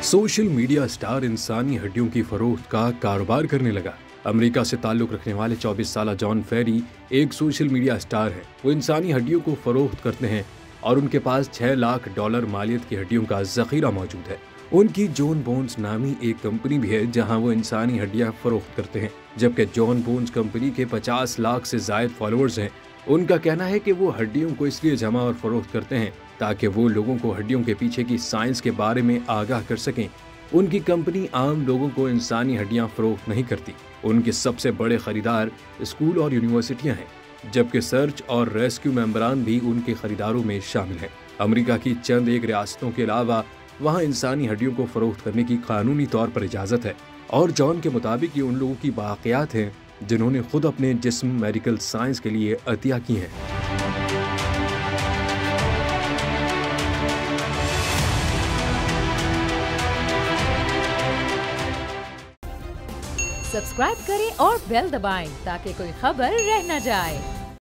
Social media star इंसानी हड्डियों की फरोख्त का कारोबार करने लगा। अमेरिका से ताल्लुक रखने वाले 24 साल जॉन फेरी एक सोशल मीडिया स्टार है। वो इंसानी हड्डियों को फरोख्त करते हैं और उनके पास $6 लाख मालियत की हड्डियों का जखीरा मौजूद है। उनकी जॉन बोन्स नामी एक कंपनी भी है जहां वो इंसानी हड्डियां फरोख्त करते हैं। जबकि जॉन बोन्स कंपनी के 50 लाख से ज्यादा फॉलोअर्स हैं। उनका कहना है कि वो हड्डियों को इसलिए जमा और फरोख्त करते हैं ताकि वो लोगों को हड्डियों के पीछे की साइंस के बारे में आगाह कर सकें। उनकी कंपनी आम लोगों को इंसानी हड्डियां फरोख्त नहीं करती। उनके सबसे बड़े खरीदार स्कूल और यूनिवर्सिटियां हैं, जबकि सर्च और रेस्क्यू मेंबरान भी उनके खरीदारों में शामिल हैं। अमेरिका की चंद एक रियासतों के अलावा वहां इंसानी हड्डियों को फरोख्त करने की कानूनी तौर पर इजाजत है और जॉन के मुताबिक ये उन लोगों की बाक़ियात हैं जिन्होंने खुद अपने जिस्म मेडिकल साइंस के लिए अतिया की हैं। सब्सक्राइब करें और बेल दबाएं ताकि कोई खबर रह न जाए।